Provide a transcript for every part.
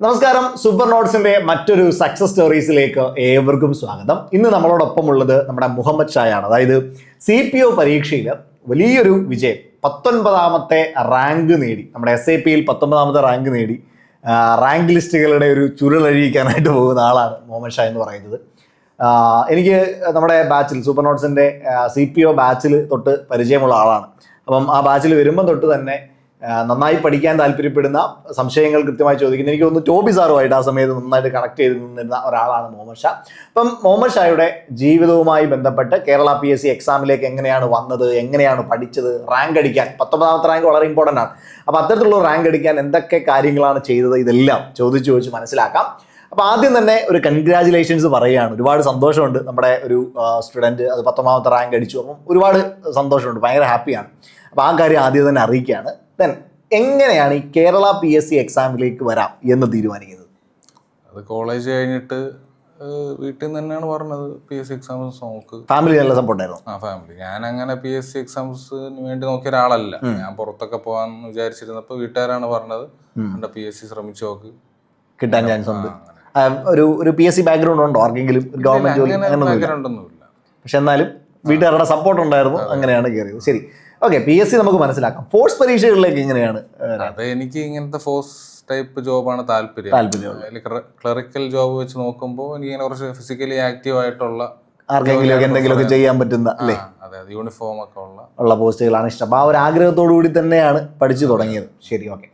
നമസ്കാരം. സൂപ്പർ നോട്ട്സിന്റെ മറ്റൊരു സക്സസ് സ്റ്റോറീസിലേക്ക് ഏവർക്കും സ്വാഗതം. ഇന്ന് നമ്മളോടൊപ്പം ഉള്ളത് നമ്മുടെ മുഹമ്മദ് ഷായാണ്. അതായത് CPO പരീക്ഷയിൽ വലിയൊരു വിജയം, 19ാമത്തെ റാങ്ക് നേടി. നമ്മുടെ SAPയിൽ 19ാമത്തെ റാങ്ക് നേടി റാങ്ക് ലിസ്റ്റുകളുടെ ഒരു ചുരുളഴിക്കാനായിട്ട് പോകുന്ന ആളാണ് മുഹമ്മദ് ഷാ എന്ന് പറയുന്നത്. എനിക്ക് നമ്മുടെ ബാച്ചിൽ സൂപ്പർ നോട്ട്സിന്റെ CPO ബാച്ചിൽ തൊട്ട് പരിചയമുള്ള ആളാണ്. അപ്പം ആ ബാച്ചിൽ വരുമ്പം തൊട്ട് തന്നെ നന്നായി പഠിക്കാൻ താല്പര്യപ്പെടുന്ന, സംശയങ്ങൾ കൃത്യമായി ചോദിക്കുന്ന, എനിക്ക് തോന്നുന്നു ടോബി സാറുമായിട്ട് ആ സമയത്ത് നന്നായിട്ട് കണക്ട് ചെയ്ത് നിന്നിരുന്ന ഒരാളാണ് മുഹമ്മദ് ഷാ. അപ്പം മുഹമ്മദ് ഷായുടെ ജീവിതവുമായി ബന്ധപ്പെട്ട് കേരള PSC എക്സാമിലേക്ക് എങ്ങനെയാണ് വന്നത്, എങ്ങനെയാണ് പഠിച്ചത്, റാങ്ക് അടിക്കാൻ 19ാമത്തെ റാങ്ക് വളരെ ഇമ്പോർട്ടൻ്റ് ആണ്. അപ്പോൾ അത്തരത്തിലുള്ള റാങ്ക് അടിക്കാൻ എന്തൊക്കെ കാര്യങ്ങളാണ് ചെയ്തത്, ഇതെല്ലാം ചോദിച്ച് മനസ്സിലാക്കാം. അപ്പോൾ ആദ്യം തന്നെ ഒരു കൺഗ്രാജുലേഷൻസ് പറയുകയാണ്. ഒരുപാട് സന്തോഷമുണ്ട്. നമ്മുടെ ഒരു സ്റ്റുഡൻറ്റ് അത് 19ാമത്തെ റാങ്ക് അടിച്ചു. അപ്പം ഒരുപാട് സന്തോഷമുണ്ട്, ഭയങ്കര ഹാപ്പിയാണ്. അപ്പോൾ ആ കാര്യം ആദ്യം തന്നെ അറിയിക്കുകയാണ്. ദെൻ എങ്ങനെയാണ് ഈ കേരള PSC എക്സാമിലേക്ക് വരാം എന്ന് തീരുമാനിക്കുന്നത്? അത് കോളേജ് കഴിഞ്ഞിട്ട് വീട്ടിൽ നിന്ന് തന്നെയാണ് പറഞ്ഞത് PSC എക്സാംസ് നോക്ക്. ഫാമിലി നല്ല സപ്പോർട്ടായിരുന്നു? ഫാമിലി. ഞാൻ അങ്ങനെ PSC എക്സാംസിന് വേണ്ടി നോക്കിയ ഒരാളല്ല. ഞാൻ പുറത്തൊക്കെ പോകാന്ന് വിചാരിച്ചിരുന്നപ്പോൾ വീട്ടുകാരാണ് പറഞ്ഞത് PSC ശ്രമിച്ചു നോക്ക്, കിട്ടാൻ ചാൻസ് ഉണ്ട്. ഒരു PSC ബാക്ക്ഗ്രൗണ്ട് ഉണ്ടോ ആർക്കെങ്കിലും? ഗവൺമെന്റ് ജോലി ബാക്ക്ഗ്രൗണ്ട് ഒന്നുമില്ല, പക്ഷെ എന്നാലും വീട്ടുകാരുടെ സപ്പോർട്ട് ഉണ്ടായിരുന്നു, അങ്ങനെയാണ് കയറിയത്. ശരി, ഓക്കെ. PSC നമുക്ക് മനസ്സിലാക്കാം. ഫോഴ്സ് പരീക്ഷകളിലേക്ക് എങ്ങനെയാണ്? അത് എനിക്ക് ഇങ്ങനത്തെ ഫോഴ്സ് ടൈപ്പ് ജോബാണ് താല്പര്യം. ക്ലറിക്കൽ ജോബ് വെച്ച് നോക്കുമ്പോൾ എനിക്ക് ഇങ്ങനെ കുറച്ച് ഫിസിക്കലി ആക്റ്റീവ് ആയിട്ടുള്ള ആർക്കെങ്കിലും എന്തെങ്കിലുമൊക്കെ ചെയ്യാൻ പറ്റുന്ന, അല്ലേ, യൂണിഫോം ഒക്കെ ഉള്ള പോസ്റ്റുകളാണ് ഇഷ്ടം. അപ്പോൾ ആ ഒരു ആഗ്രഹത്തോടു കൂടി തന്നെയാണ് പഠിച്ചു തുടങ്ങിയത്. ശരി, ഓക്കെ.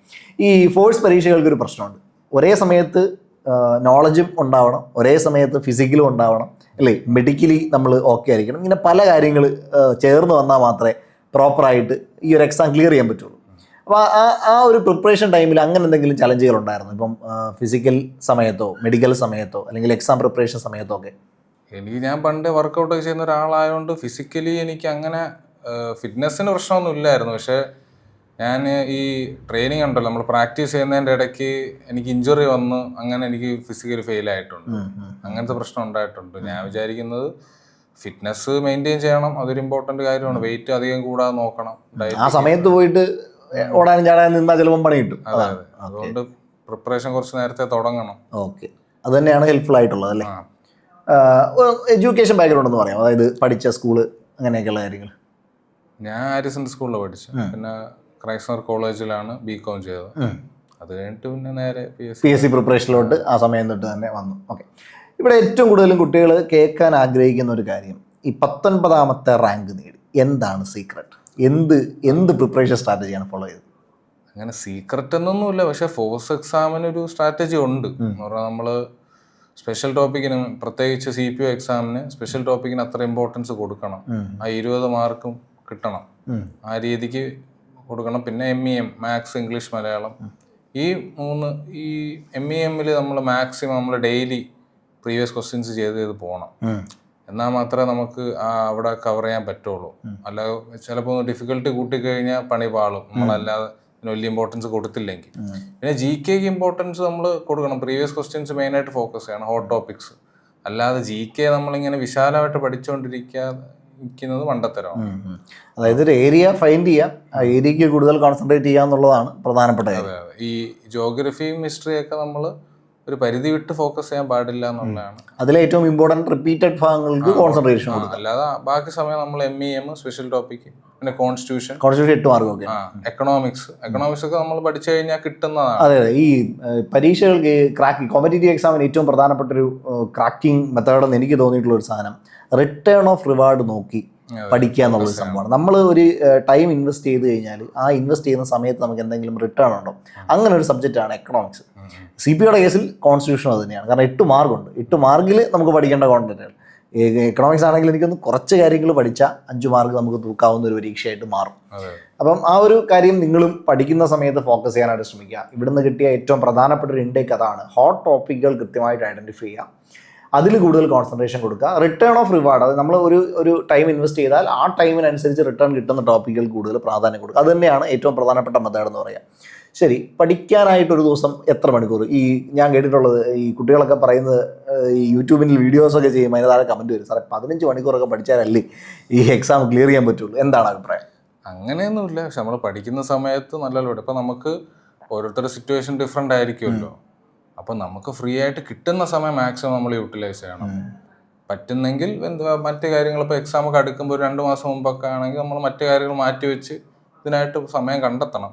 ഈ ഫോഴ്സ് പരീക്ഷകൾക്ക് ഒരു പ്രശ്നമുണ്ട്. ഒരേ സമയത്ത് നോളജും ഉണ്ടാവണം, ഒരേ സമയത്ത് ഫിസിക്കലും ഉണ്ടാവണം, അല്ലേ, മെഡിക്കലി നമ്മൾ ഓക്കെ ആയിരിക്കണം. ഇങ്ങനെ പല കാര്യങ്ങൾ ചേർന്ന് വന്നാൽ മാത്രമേ പ്രോപ്പറായിട്ട് ഈ ഒരു എക്സാം ക്ലിയർ ചെയ്യാൻ പറ്റുള്ളൂ. അപ്പോൾ ആ ഒരു പ്രിപ്പറേഷൻ ടൈമിൽ അങ്ങനെ എന്തെങ്കിലും ചലഞ്ചുകൾ ഉണ്ടായിരുന്നു? ഇപ്പം ഫിസിക്കൽ സമയത്തോ മെഡിക്കൽ സമയത്തോ അല്ലെങ്കിൽ എക്സാം പ്രിപ്പറേഷൻ സമയത്തോ ഒക്കെ? ഞാൻ പണ്ട് വർക്കൗട്ട് ചെയ്യുന്ന ഒരാളായതുകൊണ്ട് ഫിസിക്കലി എനിക്ക് അങ്ങനെ ഫിറ്റ്നസ്സിന് പ്രശ്നമൊന്നും ഇല്ലായിരുന്നു. പക്ഷേ ഞാൻ ഈ ട്രെയിനിങ് ഉണ്ടല്ലോ, നമ്മൾ പ്രാക്ടീസ് ചെയ്യുന്നതിൻ്റെ ഇടയ്ക്ക് എനിക്ക് ഇഞ്ചുറി വന്ന് അങ്ങനെ എനിക്ക് ഫിസിക്കലി ഫെയിൽ ആയിട്ടുണ്ട്. അങ്ങനത്തെ പ്രശ്നം ഉണ്ടായിട്ടുണ്ട്. ഞാൻ വിചാരിക്കുന്നത് ഫിറ്റ്നസ് മെയിൻറ്റെയിൻ ചെയ്യണം, അതൊരു ഇമ്പോർട്ടൻ്റ് കാര്യമാണ്. വെയിറ്റ് അധികം കൂടാതെ നോക്കണം. ആ സമയത്ത് പോയിട്ട് ഓടാനും ചാടാനും നിന്നാൽ ചിലപ്പം പണി കിട്ടും. അതെ, അതുകൊണ്ട് പ്രിപ്പറേഷൻ കുറച്ച് നേരത്തെ തുടങ്ങണം. ഓക്കെ, അത് തന്നെയാണ് ഹെൽപ്ഫുൾ ആയിട്ടുള്ളത്, അല്ലേ? എഡ്യൂക്കേഷൻ ബാക്ക്ഗ്രൗണ്ട് എന്ന് പറയാം, അതായത് പഠിച്ച സ്കൂള് അങ്ങനെയൊക്കെയുള്ള കാര്യങ്ങൾ. ഞാൻ ആരിസൺ സ്കൂളിലാണ് പഠിച്ചത്. പിന്നെ ക്രൈസ്തവർ കോളേജിലാണ് BCom ചെയ്തത്. അത് കഴിഞ്ഞിട്ട് പിന്നെ നേരെ PSC പ്രിപ്പറേഷനിലോട്ട് ആ സമയം തൊട്ട് തന്നെ വന്നു. ഓക്കെ. ഇവിടെ ഏറ്റവും കൂടുതലും കുട്ടികൾ കേൾക്കാൻ ആഗ്രഹിക്കുന്ന ഒരു കാര്യം, ഈ 19ാമത്തെ റാങ്ക് നേടി, എന്താണ് സീക്രട്ട്? എന്ത് പ്രിപ്പറേഷൻ സ്ട്രാറ്റജിയാണ് ഫോളോ ചെയ്തത്? അങ്ങനെ സീക്രട്ട് എന്നൊന്നുമില്ല, പക്ഷെ ഫോഴ്സ് എക്സാമിനൊരു സ്ട്രാറ്റജി ഉണ്ട്. എന്ന് പറഞ്ഞാൽ നമ്മൾ സ്പെഷ്യൽ ടോപ്പിക്കിന്, പ്രത്യേകിച്ച് CPO എക്സാമിന് സ്പെഷ്യൽ ടോപ്പിക്കിന് അത്ര ഇമ്പോർട്ടൻസ് കൊടുക്കണം. ആ 20 മാർക്കും കിട്ടണം, ആ രീതിക്ക് കൊടുക്കണം. പിന്നെ MEM, മാത്സ്, ഇംഗ്ലീഷ്, മലയാളം, ഈ MEMൽ നമ്മൾ മാക്സിമം നമ്മൾ ഡെയിലി പ്രീവിയസ് ക്വസ്റ്റ്യൻസ് ചെയ്ത് പോകണം. എന്നാൽ മാത്രമേ നമുക്ക് അവിടെ കവർ ചെയ്യാൻ പറ്റുള്ളൂ. അല്ലാതെ ചിലപ്പോൾ ഡിഫിക്കൽട്ടി കൂട്ടിക്കഴിഞ്ഞാൽ പണി പാളും, നമ്മളല്ലാതെ വലിയ ഇമ്പോർട്ടൻസ് കൊടുത്തില്ലെങ്കിൽ. പിന്നെ GKക്ക് ഇമ്പോർട്ടൻസ് നമ്മൾ കൊടുക്കണം. പ്രീവിയസ് ക്വസ്റ്റ്യൻസ് മെയിനായിട്ട് ഫോക്കസ് ചെയ്യണം, ഹോട്ട് ടോപ്പിക്സ്. അല്ലാതെ GK നമ്മളിങ്ങനെ വിശാലമായിട്ട് പഠിച്ചുകൊണ്ടിരിക്കുന്നത് മണ്ടത്തരമാണ്. അതായത് ഒരു ഏരിയ ഫൈൻഡ് ചെയ്യാം, ആ ഏരിയക്ക് കൂടുതൽ കോൺസെൻട്രേറ്റ് ചെയ്യുക എന്നുള്ളതാണ് പ്രധാനപ്പെട്ട കാര്യം. ഈ ജോഗ്രഫിയും ഹിസ്റ്ററിയൊക്കെ നമ്മൾ ഒരു പരിധി വിട്ട് ഫോക്കസ് ചെയ്യാൻ പാടില്ല എന്നുള്ളതാണ്. അതിലെ ഏറ്റവും ഇമ്പോർട്ടൻറ്റ് റിപ്പീറ്റഡ് ഭാഗങ്ങൾക്ക് കോൺസെൻട്രേഷൻ കൊടുക്കുക. അല്ലാതെ ബാക്കി സമയം നമ്മൾ MEM, സ്പെഷ്യൽ ടോപ്പിക്ക്, പിന്നെ കോൺസ്റ്റിറ്റ്യൂഷൻ 8 മാർക്കൊക്കെ, എക്കണോമിക്സ് ഒക്കെ നമ്മൾ പഠിച്ചു കഴിഞ്ഞാൽ കിട്ടുന്നതാണ്. അതെ, ഈ പരീക്ഷകൾക്ക് കോമ്പറ്റേറ്റീവ് എക്സാമിന് ഏറ്റവും പ്രധാനപ്പെട്ട ഒരു ക്രാക്കിംഗ് മെത്തേഡെന്ന് എനിക്ക് തോന്നിയിട്ടുള്ള ഒരു സാധനം റിട്ടേൺ ഓഫ് റിവാർഡ് നോക്കി പഠിക്കുക എന്നുള്ളൊരു സംഭവമാണ്. നമ്മൾ ഒരു ടൈം ഇൻവെസ്റ്റ് ചെയ്ത് കഴിഞ്ഞാൽ ആ ഇൻവെസ്റ്റ് ചെയ്യുന്ന സമയത്ത് നമുക്ക് എന്തെങ്കിലും റിട്ടേൺ ഉണ്ടോ? അങ്ങനെ ഒരു സബ്ജക്റ്റാണ് എക്കണോമിക്സ്. CPOയുടെ കേസിൽ കോൺസ്റ്റിറ്റ്യൂഷൻ അത് തന്നെയാണ്. കാരണം 8 മാർക്കുണ്ട്. 8 മാർക്കിൽ നമുക്ക് പഠിക്കേണ്ട കോണ്ടന്റുകൾ. എക്കണോമിക്സ് ആണെങ്കിൽ എനിക്കൊന്ന് കുറച്ച് കാര്യങ്ങൾ പഠിച്ചാൽ 5 മാർക്ക് നമുക്ക് തൂക്കാവുന്ന ഒരു പരീക്ഷയായിട്ട് മാറും. അപ്പം ആ ഒരു കാര്യം നിങ്ങളും പഠിക്കുന്ന സമയത്ത് ഫോക്കസ് ചെയ്യാനായിട്ട് ശ്രമിക്കുക. ഇവിടുന്ന് കിട്ടിയ ഏറ്റവും പ്രധാനപ്പെട്ട ഒരു ഇൻടേക്ക് അതാണ്. ഹോട്ട് ടോപ്പിക്കുകൾ കൃത്യമായിട്ട് ഐഡൻറ്റിഫൈ ചെയ്യുക, അതിൽ കൂടുതൽ കോൺസെൻട്രേഷൻ കൊടുക്കുക. റിട്ടേൺ ഓഫ് റിവാർഡ്, അത് നമ്മൾ ഒരു ടൈം ഇൻവെസ്റ്റ് ചെയ്താൽ ആ ടൈമിനനുസരിച്ച് റിട്ടേൺ കിട്ടുന്ന ടോപ്പിക്കുകൾ കൂടുതൽ പ്രാധാന്യം കൊടുക്കുക. അത് തന്നെയാണ് ഏറ്റവും പ്രധാനപ്പെട്ട മെത്തേഡ് എന്ന് പറയുക. ശരി, പഠിക്കാനായിട്ടൊരു ദിവസം എത്ര മണിക്കൂർ? ഞാൻ കേട്ടിട്ടുള്ളത് ഈ കുട്ടികളൊക്കെ പറയുന്നത്, ഈ യൂട്യൂബിൽ വീഡിയോസൊക്കെ ചെയ്യുമ്പോൾ അതിന് താഴെ കമൻറ്റ് വരും, സാറേ 15 മണിക്കൂറൊക്കെ പഠിച്ചാലല്ലേ ഈ എക്സാം ക്ലിയർ ചെയ്യാൻ പറ്റുള്ളൂ. എന്താണ് അഭിപ്രായം? അങ്ങനെയൊന്നുമില്ല. പക്ഷെ നമ്മൾ പഠിക്കുന്ന സമയത്ത് നല്ലല്ലോ. ഇപ്പം നമുക്ക് ഓരോരുത്തരുടെ സിറ്റുവേഷൻ ഡിഫറെൻ്റ് ആയിരിക്കുമല്ലോ. അപ്പം നമുക്ക് ഫ്രീ ആയിട്ട് കിട്ടുന്ന സമയം മാക്സിമം നമ്മൾ യൂട്ടിലൈസ് ചെയ്യണം. പറ്റുന്നെങ്കിൽ മറ്റു കാര്യങ്ങൾ ഇപ്പോൾ എക്സാം ഒക്കെ അടുക്കുമ്പോൾ ഒരു 2 മാസം മുമ്പൊക്കെ ആണെങ്കിൽ നമ്മൾ മറ്റു കാര്യങ്ങൾ മാറ്റിവെച്ച് ഇതിനായിട്ട് സമയം കണ്ടെത്തണം.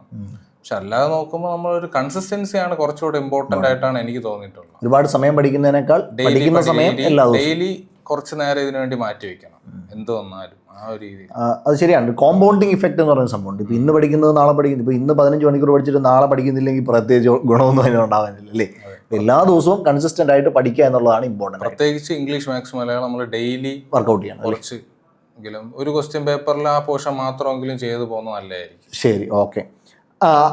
പക്ഷെ അല്ലാതെ നോക്കുമ്പോൾ നമ്മളൊരു കൺസിസ്റ്റൻസിയാണ് കുറച്ചുകൂടെ ഇമ്പോർട്ടൻ്റ് ആയിട്ടാണ് എനിക്ക് തോന്നിയിട്ടുള്ളത്. ഒരുപാട് സമയം പഠിക്കുന്നതിനേക്കാൾ ഡെയിലി കുറച്ച് നേരം ഇതിനു വേണ്ടി മാറ്റി വെക്കണം, എന്ത് വന്നാലും ആ ഒരു രീതിയിൽ. അത് ശരിയാണ്. കോമ്പൗണ്ടിങ് ഇഫക്റ്റ് എന്ന് പറയുന്ന സംഭവമുണ്ട്. ഇപ്പോൾ ഇന്ന് പഠിക്കുന്നത് നാളെ പഠിക്കുന്നത്, ഇപ്പോൾ ഇന്ന് 15 മണിക്കൂർ പഠിച്ചിട്ട് നാളെ പഠിക്കുന്നില്ലെങ്കിൽ പ്രത്യേകിച്ച് ഗുണമൊന്നും അതിന് ഉണ്ടാകാനില്ല അല്ലേ. എല്ലാ ദിവസവും കൺസിസ്റ്റന്റ് ആയിട്ട് പഠിക്കുക എന്നുള്ളതാണ് ഇമ്പോർട്ടൻറ്റ്. പ്രത്യേകിച്ച് ഇംഗ്ലീഷ് മാത്സ് മലയാളം നമ്മൾ ഡെയിലി വർക്കൗട്ട് ചെയ്യണം. കുറച്ച് എങ്കിലും ഒരു ക്വസ്റ്റ്യൻ പേപ്പറിൽ ആ പോർഷൻ മാത്രമെങ്കിലും ചെയ്തു പോകുന്നത് നല്ലതായിരിക്കും. ശരി, ഓക്കെ.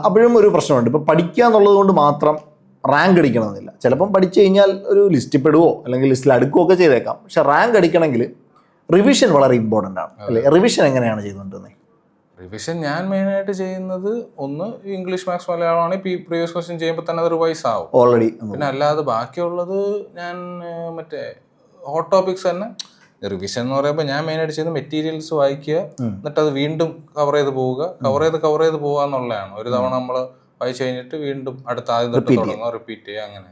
അപ്പോഴും ഒരു പ്രശ്നമുണ്ട്. ഇപ്പോൾ പഠിക്കുക എന്നുള്ളത് കൊണ്ട് മാത്രം റാങ്ക് അടിക്കണമെന്നില്ല. ചിലപ്പം പഠിച്ചു കഴിഞ്ഞാൽ ഒരു ലിസ്റ്റിൽ പെടുവോ അല്ലെങ്കിൽ ലിസ്റ്റിൽ അടുക്കുകയോ ഒക്കെ ചെയ്തേക്കാം. പക്ഷെ റാങ്ക് അടിക്കണമെങ്കിൽ റിവിഷൻ വളരെ ഇമ്പോർട്ടൻ്റ് ആണ് അല്ലേ. റിവിഷൻ എങ്ങനെയാണ് ചെയ്തുകൊണ്ടിരുന്നത്? റിവിഷൻ ഞാൻ മെയിനായിട്ട് ചെയ്യുന്നത് ഒന്ന് ഇംഗ്ലീഷ് മാത്സ് മലയാളമാണ്. പ്രീവിയസ് ക്വസ്റ്റ്യൻ ചെയ്യുമ്പോൾ തന്നെ അത് റിവൈസ് ആവും ഓൾറെഡി. പിന്നെ അല്ലാതെ ബാക്കിയുള്ളത് ഞാൻ മറ്റേ ഹോട്ട് ടോപ്പിക്സ് തന്നെ. റിവിഷൻ എന്ന് പറയുമ്പോൾ ഞാൻ മെയിനായിട്ട് ചെയ്യുന്നത് മെറ്റീരിയൽസ് വായിക്കുക, എന്നിട്ട് അത് വീണ്ടും കവർ ചെയ്ത് പോവുക എന്നുള്ളതാണ്. ഒരു തവണ നമ്മൾ വായിച്ചു കഴിഞ്ഞിട്ട് വീണ്ടും അടുത്ത ആദ്യം തൊട്ട് തുടങ്ങുക, റിപ്പീറ്റ് ചെയ്യുക, അങ്ങനെ.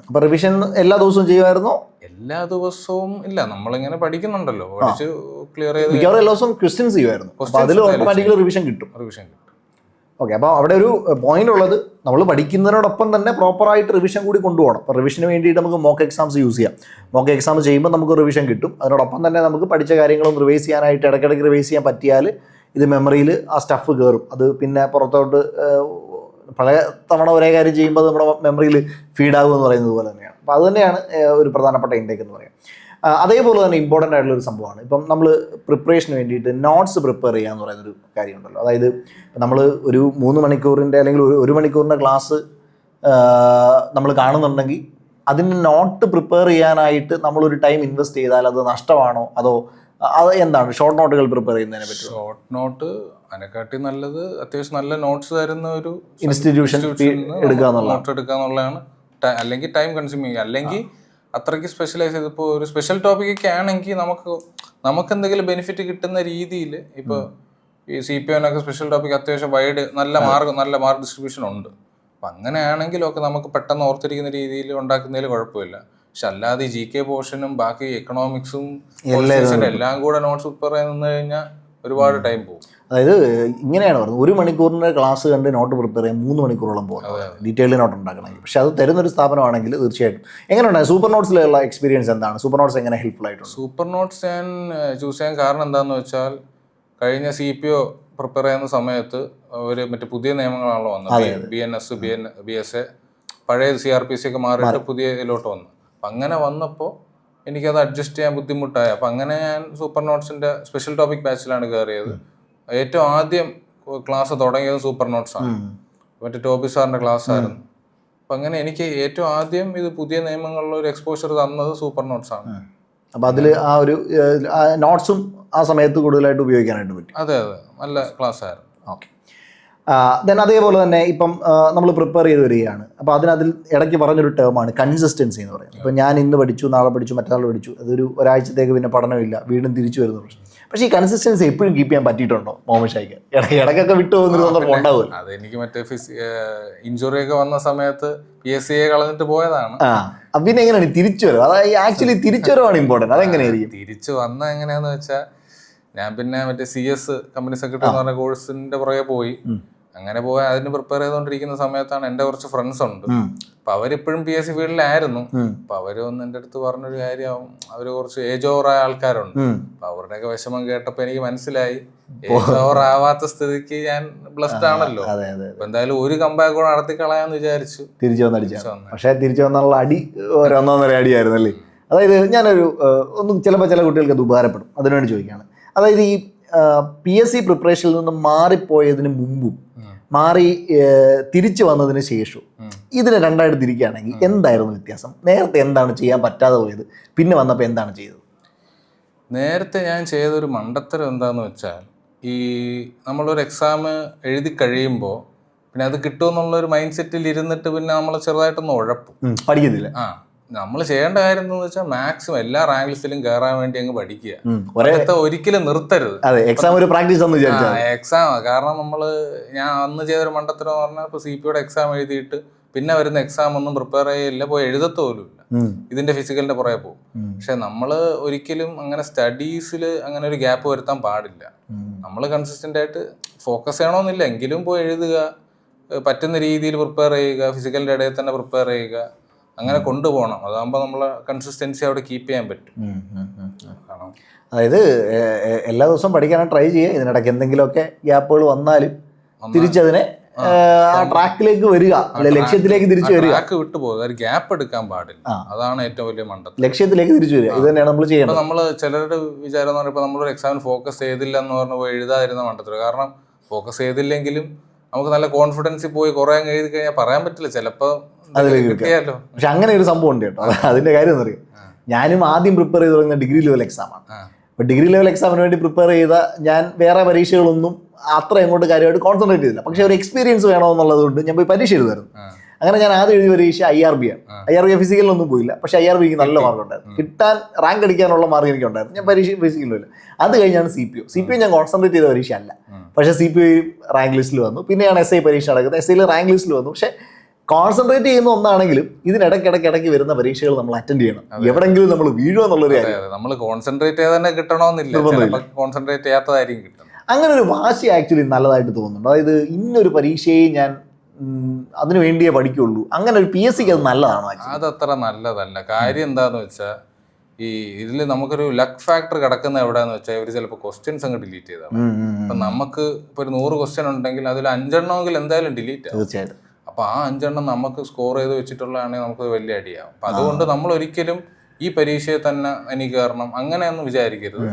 അപ്പൊ റിവിഷൻ എല്ലാ ദിവസവും ചെയ്യുമായിരുന്നോ? എല്ലാ ദിവസവും ഇല്ല, നമ്മളിങ്ങനെ പഠിക്കുന്നുണ്ടല്ലോ, പഠിച്ച് ക്ലിയർ ചെയ്ത് എല്ലാ ദിവസവും ക്വസ്റ്റ്യൻസ് ചെയ്യുമായിരുന്നു. അതിൽ ഓട്ടോമാറ്റിക്കലി റിവിഷൻ കിട്ടും. ഓക്കെ. അപ്പോൾ അവിടെ ഒരു പോയിന്റ് ഉള്ളത്, നമ്മൾ പഠിക്കുന്നതിനോടൊപ്പം തന്നെ പ്രോപ്പറായിട്ട് റിവിഷൻ കൂടി കൊണ്ടുപോകണം. അപ്പോൾ റിവിഷന് വേണ്ടിയിട്ട് നമുക്ക് മോക്ക് എക്സാംസ് യൂസ് ചെയ്യാം. മോക്ക് എക്സാം ചെയ്യുമ്പോൾ നമുക്ക് റിവിഷൻ കിട്ടും. അതിനോടൊപ്പം തന്നെ നമുക്ക് പഠിച്ച കാര്യങ്ങളും റിവൈസ് ചെയ്യാനായിട്ട് ഇടയ്ക്കിടയ്ക്ക് റിവൈസ് ചെയ്യാൻ പറ്റിയാൽ ഇത് മെമ്മറിയിൽ ആ സ്റ്റഫ് കയറും. അത് പിന്നെ പുറത്തോട്ട് പഴയ തവണ ഒരേ കാര്യം ചെയ്യുമ്പോൾ അത് നമ്മുടെ മെമ്മറിയിൽ ഫീഡാകുമെന്ന് പറയുന്നത് പോലെ തന്നെയാണ്. അപ്പോൾ അത് തന്നെയാണ് ഒരു പ്രധാനപ്പെട്ട ഇൻടേക്ക് എന്ന് പറയുന്നത്. അതേപോലെ തന്നെ ഇമ്പോർട്ടൻ്റ് ആയിട്ടുള്ളൊരു സംഭവമാണ് ഇപ്പം നമ്മൾ പ്രിപ്പറേഷന് വേണ്ടിയിട്ട് നോട്ട്സ് പ്രിപ്പയർ ചെയ്യുക എന്ന് പറയുന്നൊരു കാര്യമുണ്ടല്ലോ. അതായത് നമ്മൾ ഒരു 3 മണിക്കൂറിൻ്റെ അല്ലെങ്കിൽ 1 മണിക്കൂറിൻ്റെ ക്ലാസ് നമ്മൾ കാണുന്നുണ്ടെങ്കിൽ അതിന് നോട്ട് പ്രിപ്പയർ ചെയ്യാനായിട്ട് നമ്മളൊരു ടൈം ഇൻവെസ്റ്റ് ചെയ്താൽ അത് നഷ്ടമാണോ അതോ അത് എന്താണ് ഷോർട്ട് നോട്ടുകൾ പ്രിപ്പയർ ചെയ്യുന്നതിനെ പറ്റി? ഷോർട്ട് നോട്ട് അതിനെക്കാട്ടി നല്ലത് അത്യാവശ്യം നല്ല നോട്ട്സ് തരുന്ന ഒരു ഇൻസ്റ്റിറ്റ്യൂഷൻ എടുക്കുക എന്നുള്ളതാണ്. അല്ലെങ്കിൽ ടൈം കൺസ്യൂമിങ്, അല്ലെങ്കിൽ അത്രയ്ക്ക് സ്പെഷ്യലൈസ് ചെയ്ത് ഇപ്പോൾ ഒരു സ്പെഷ്യൽ ടോപ്പിക്കൊക്കെ ആണെങ്കിൽ നമുക്ക് എന്തെങ്കിലും ബെനിഫിറ്റ് കിട്ടുന്ന രീതിയിൽ ഇപ്പോൾ ഈ CPO സ്പെഷ്യൽ ടോപ്പിക് അത്യാവശ്യം വൈഡ് നല്ല മാർക്ക് ഡിസ്ട്രിബ്യൂഷൻ ഉണ്ട്. അപ്പം അങ്ങനെയാണെങ്കിലൊക്കെ നമുക്ക് പെട്ടെന്ന് ഓർത്തിരിക്കുന്ന രീതിയിൽ ഉണ്ടാക്കുന്നതിൽ കുഴപ്പമില്ല. പക്ഷെ അല്ലാതെ ഈ GK പോർഷനും ബാക്കി എക്കണോമിക്സും എല്ലാം കൂടെ നോട്ട്സ് പ്രിപ്പയർ ചെയ്ത് നിന്ന് കഴിഞ്ഞാൽ ഒരുപാട് ടൈം പോകും. അതായത് ഇങ്ങനെയാണ് പറഞ്ഞത്, 1 മണിക്കൂറിൻ്റെ ക്ലാസ് കണ്ട് നോട്ട് പ്രിപ്പയർ ചെയ്യാൻ 3 മണിക്കൂറോളം പോകുന്നത് ഡീറ്റെയിൽഡ് നോട്ട് ഉണ്ടാക്കണമെങ്കിൽ. പക്ഷെ അത് തരുന്നൊരു സ്ഥാപനമാണെങ്കിൽ തീർച്ചയായിട്ടും. എങ്ങനെയുണ്ടായി സൂപ്പർ നോട്ട്സിലുള്ള എക്സ്പീരിയൻസ് എന്താണ്? സൂപ്പർ നോട്ട്സ് എങ്ങനെ ഹെൽപ്ഫുൾ ആയിട്ടുണ്ട്? സൂപ്പർ നോട്ട്സ് ഞാൻ ചൂസ് ചെയ്യാൻ കാരണം എന്താണെന്ന് വെച്ചാൽ കഴിഞ്ഞ CPO പ്രിപ്പയർ ചെയ്യുന്ന സമയത്ത് ഒരു മറ്റു പുതിയ നിയമങ്ങളാണല്ലോ വന്നത്. BNS BSA പഴയ CRPC ഒക്കെ മാറിയിട്ട് പുതിയ ഇതിലോട്ട് വന്നു. അപ്പം അങ്ങനെ വന്നപ്പോൾ എനിക്കത് അഡ്ജസ്റ്റ് ചെയ്യാൻ ബുദ്ധിമുട്ടായി. അപ്പം അങ്ങനെ ഞാൻ സൂപ്പർ നോട്ട്സിൻ്റെ സ്പെഷ്യൽ ടോപ്പിക് ബാച്ചിലാണ് കയറിയത്. ഏറ്റവും ആദ്യം ക്ലാസ് തുടങ്ങിയത് സൂപ്പർ നോട്ട്സ് ആണ്. മറ്റേ ടോബി സാറിൻ്റെ ക്ലാസ് ആയിരുന്നു. അപ്പം അങ്ങനെ എനിക്ക് ഏറ്റവും ആദ്യം ഇത് പുതിയ നിയമങ്ങളിലുള്ള ഒരു എക്സ്പോഷർ തന്നത് സൂപ്പർ നോട്ട്സ് ആണ്. അപ്പം അതിൽ ആ ഒരു നോട്ട്സും ആ സമയത്ത് കൂടുതലായിട്ട് ഉപയോഗിക്കാനായിട്ട് പറ്റും. അതെ, നല്ല ക്ലാസ് ആയിരുന്നു. ഓക്കെ. ദെൻ അതേപോലെ തന്നെ ഇപ്പം നമ്മൾ പ്രിപ്പയർ ചെയ്ത് വരികയാണ്. അപ്പോൾ അതിൽ ഇടയ്ക്ക് പറഞ്ഞൊരു ടേമാണ് കൺസിസ്റ്റൻസി എന്ന് പറയുന്നത്. ഇപ്പം ഞാൻ ഇന്ന് പഠിച്ചു, നാളെ പഠിച്ചു, മറ്റന്നാൾ പഠിച്ചു, അതൊരു ഒരാഴ്ചത്തേക്ക് പിന്നെ പഠനമില്ല, വീണ്ടും തിരിച്ചു വരുന്ന പ്രശ്നം. പക്ഷേ ഈ കൺസിസ്റ്റൻസി എപ്പോഴും കീപ്പ് ചെയ്യാൻ പറ്റിയിട്ടുണ്ടോ മുഹമ്മദ് ഷായ്ക്ക്? ഇടയ്ക്കൊക്കെ വിട്ടു പോകുന്നൊരു സന്ദർഭം ഉണ്ടാവുമല്ലോ. അത് എനിക്ക് മറ്റേ ഇഞ്ചുറി ഒക്കെ വന്ന സമയത്ത് PSCയെ കളഞ്ഞിട്ട് പോയതാണ്. പിന്നെ എങ്ങനെയാണ് തിരിച്ചു വരും? അതായത് ആക്ച്വലി തിരിച്ചു വരവാണ് ഇമ്പോർട്ടൻറ്റ്. അതെങ്ങനെയായിരിക്കും തിരിച്ചു വന്ന എങ്ങനെയാന്ന് വെച്ചാൽ ഞാൻ പിന്നെ മറ്റേ CS കമ്പനി സെക്രട്ടറി എന്ന് പറഞ്ഞ കോഴ്സിന്റെ പുറകെ പോയി. അങ്ങനെ പോയി അതിന് പ്രിപ്പയർ ചെയ്തുകൊണ്ടിരിക്കുന്ന സമയത്താണ് എൻ്റെ കുറച്ച് ഫ്രണ്ട്സ് ഉണ്ട്. അപ്പൊ അവരിപ്പോഴും PSC ഫീൽഡിലായിരുന്നു. അപ്പൊ അവര് വന്ന് എൻ്റെ അടുത്ത് പറഞ്ഞൊരു കാര്യം, അവര് കുറച്ച് ഏജ് ഓവർ ആയ ആൾക്കാരുണ്ട്. അപ്പൊ അവരുടെയൊക്കെ വിഷമം കേട്ടപ്പോ എനിക്ക് മനസ്സിലായി ഏജ് ഓവർ ആവാത്ത സ്ഥിതിക്ക് ഞാൻ ബ്ലസ്ഡ് ആണല്ലോ. അപ്പൊ എന്തായാലും ഒരു കമ്പാക്ക് കൂടെ നടത്തി കളയാന്ന് വിചാരിച്ചു. തിരിച്ചു വന്നു. പക്ഷെ തിരിച്ചു വന്നുള്ള അടി ഒന്നൊന്നര അടിയായിരുന്നല്ലേ. അതായത് ഞാനൊരു ചിലപ്പോൾ ചില കുട്ടികൾക്ക് അത് ഉപകാരപ്പെടും, അതിനുവേണ്ടി ചോദിക്കുകയാണ്. അതായത് ഈ PSC പ്രിപ്പറേഷനിൽ നിന്ന് മാറിപ്പോയതിന് മുമ്പും മാറി തിരിച്ചു വന്നതിന് ശേഷവും ഇതിനെ രണ്ടായിട്ട് തിരിക്കുകയാണെങ്കിൽ എന്തായിരുന്നു വ്യത്യാസം? നേരത്തെ എന്താണ് ചെയ്യാൻ പറ്റാതെ പോയത്? പിന്നെ വന്നപ്പോൾ എന്താണ് ചെയ്തത്? നേരത്തെ ഞാൻ ചെയ്തൊരു മണ്ടത്തരം എന്താന്ന് വെച്ചാൽ, ഈ നമ്മളൊരു എക്സാം എഴുതി കഴിയുമ്പോൾ പിന്നെ അത് കിട്ടുമെന്നുള്ളൊരു മൈൻഡ് സെറ്റിൽ ഇരുന്നിട്ട് പിന്നെ നമ്മൾ ചെറുതായിട്ടൊന്ന് ഉഴപ്പും, പഠിക്കുന്നില്ല. നമ്മൾ ചെയ്യേണ്ട കാര്യം എന്താന്ന് വെച്ചാൽ മാക്സിമം എല്ലാ റാങ്ക് ലിസ്റ്റിലും കയറാൻ വേണ്ടി അങ്ങ് പഠിക്കുക. ഒരിക്കലും നിർത്തരുത്. എക്സാം ഒരു പ്രാക്ടീസ് എക്സാം കാരണം ഞാൻ അന്ന് ചെയ്തൊരു മണ്ടത്തരം എന്ന് പറഞ്ഞാൽ ഇപ്പൊ CPOയുടെ എക്സാം എഴുതിയിട്ട് പിന്നെ വരുന്ന എക്സാം ഒന്നും പ്രിപ്പയർ ചെയ്യില്ല, പോയി എഴുതത്തോലും ഇല്ല, ഇതിന്റെ ഫിസിക്കലിന്റെ പുറകെ പോകും. പക്ഷെ നമ്മൾ ഒരിക്കലും അങ്ങനെ സ്റ്റഡീസിൽ അങ്ങനെ ഒരു ഗ്യാപ്പ് വരുത്താൻ പാടില്ല. നമ്മൾ കൺസിസ്റ്റന്റ് ആയിട്ട് ഫോക്കസ് ചെയ്യണമെന്നില്ല, എങ്കിലും പോയി എഴുതുക, പറ്റുന്ന രീതിയിൽ പ്രിപ്പയർ ചെയ്യുക, ഫിസിക്കലിന്റെ ഇടയിൽ തന്നെ പ്രിപ്പയർ ചെയ്യുക, അങ്ങനെ കൊണ്ടുപോകണം. അതാകുമ്പോൾ നമ്മളെ കൺസിസ്റ്റൻസി അവിടെ കീപ്പ് ചെയ്യാൻ പറ്റും. അതായത് എല്ലാ ദിവസവും പഠിക്കാനാണ് ട്രൈ ചെയ്യുക, ഇതിനിടയ്ക്ക് എന്തെങ്കിലുമൊക്കെ ഗ്യാപ്പുകൾ വന്നാലും തിരിച്ചതിനെ ആ ട്രാക്കിലേക്ക് വരിക, അല്ലെ ലക്ഷ്യത്തിലേക്ക് തിരിച്ചു വരിക. ട്രാക്ക് വിട്ടുപോകുക, ഒരു ഗ്യാപ്പ് എടുക്കാൻ പാടില്ല, അതാണ് ഏറ്റവും വലിയ മണ്ടത്തരം. ലക്ഷ്യത്തിലേക്ക് തിരിച്ചു വരിക, ഇത് തന്നെയാണ് നമ്മൾ ചെയ്യുന്നത്. നമ്മൾ ചിലരുടെ വിചാരം എന്ന് പറയുമ്പോൾ നമ്മളൊരു എക്സാമിന് ഫോക്കസ് ചെയ്തില്ല എന്ന് പറഞ്ഞ് പോയി എഴുതാതിരുന്ന മണ്ടത്തരം. കാരണം ഫോക്കസ് ചെയ്തില്ലെങ്കിലും നമുക്ക് നല്ല കോൺഫിഡൻസിൽ പോയി കുറെ അങ്ങ് എഴുതി കഴിഞ്ഞാൽ പറയാൻ പറ്റില്ല, ചിലപ്പോൾ കിട്ടിയാലോ. പക്ഷെ അങ്ങനെ ഒരു സംഭവം ഉണ്ട് കേട്ടോ. അതിന്റെ കാര്യം എന്ന് പറയും, ഞാനും ആദ്യം പ്രിപ്പയർ ചെയ്ത് തുടങ്ങുന്ന ഡിഗ്രി ലെവൽ എക്സാമാണ്. അപ്പൊ ഡിഗ്രി ലെവൽ എക്സാമിന് വേണ്ടി പ്രിപ്പയർ ചെയ്ത ഞാൻ വേറെ പരീക്ഷകളൊന്നും അത്ര എങ്ങോട്ട് കാര്യമായിട്ട് കോൺസെൻട്രേറ്റ് ചെയ്തില്ല. പക്ഷെ ഒരു എക്സ്പീരിയൻസ് വേണമെന്നുള്ളത് കൊണ്ട് ഞാൻ പോയി പരീക്ഷ എഴുതായിരുന്നു. അങ്ങനെ ഞാൻ ആദ്യം എഴുതിയ പരീക്ഷ IRB ആണ്. IRB ഫിസിക്കലിനൊന്നും പോയില്ല, പക്ഷെ IRBക്ക് നല്ല മാർക്ക് ഉണ്ടായിരുന്നു. കിട്ടാൻ റാങ്ക് അടിക്കാനുള്ള മാർക്ക് എനിക്ക് ഉണ്ടായിരുന്നു. ഞാൻ പരീക്ഷ ഫിസിക്കലില്ല. അത് കഴിഞ്ഞാണ് CPO ഞാൻ കോൺസെൻട്രേറ്റ് ചെയ്ത പരീക്ഷ അല്ല, പക്ഷെ CPO റാങ്ക് ലിസ്റ്റിൽ വന്നു. പിന്നെയാണ് SI പരീക്ഷ നടക്കുന്നത്, SIയിൽ റാങ്ക് ലിസ്റ്റിൽ വന്നു. പക്ഷെ കോൺസെൻട്രേറ്റ് ചെയ്യുന്ന ഒന്നാണെങ്കിലും ഇതിനിടയ്ക്കിടയ്ക്ക് വരുന്ന പരീക്ഷകൾ നമ്മൾ അറ്റൻഡ് ചെയ്യണം, എവിടെങ്കിലും നമ്മൾ വീഴുക എന്നുള്ളൊരു കാര്യം. നമ്മൾ കോൺസെൻട്രേറ്റ് ചെയ്ത് തന്നെ കിട്ടണമെന്നില്ല, കോൺസെൻട്രേറ്റ് ചെയ്യാത്തതായിരിക്കും കിട്ടുന്നത്. അങ്ങനെ ഒരു വാശി ആക്ച്വലി നല്ലതായിട്ട് തോന്നുന്നുണ്ട്. അതായത് ഇന്നൊരു പരീക്ഷയെ ഞാൻ അതിനു വേണ്ടിയേ പഠിക്കുള്ളൂ, അങ്ങനെ ഒരു PSCക്ക് അത് നല്ലതാണോ? അതത്ര നല്ലതല്ല. കാര്യം എന്താന്ന് വെച്ചാൽ ഈ ഇതിൽ നമുക്കൊരു ലക്ക് ഫാക്ടർ കിടക്കുന്ന എവിടെയാന്ന് വെച്ചാൽ ഇവർ ചിലപ്പോൾ ക്വസ്റ്റ്യൻസ് അങ്ങ് ഡിലീറ്റ് ചെയ്താണ്. അപ്പം നമുക്ക് ഇപ്പോൾ ഒരു 100 ക്വസ്റ്റ്യൻ ഉണ്ടെങ്കിൽ അതിൽ 5 എണ്ണമെങ്കിൽ എന്തായാലും ഡിലീറ്റ് ആവും. തീർച്ചയായിട്ടും. അപ്പോൾ ആ 5 എണ്ണം നമുക്ക് സ്കോർ ചെയ്ത് വെച്ചിട്ടുള്ളതാണെങ്കിൽ നമുക്ക് വലിയ അടിയാവും. അപ്പം അതുകൊണ്ട് നമ്മൾ ഒരിക്കലും ഈ പരീക്ഷയെ തന്നെ എനിക്ക് കയറണം അങ്ങനെയൊന്നും വിചാരിക്കരുത്.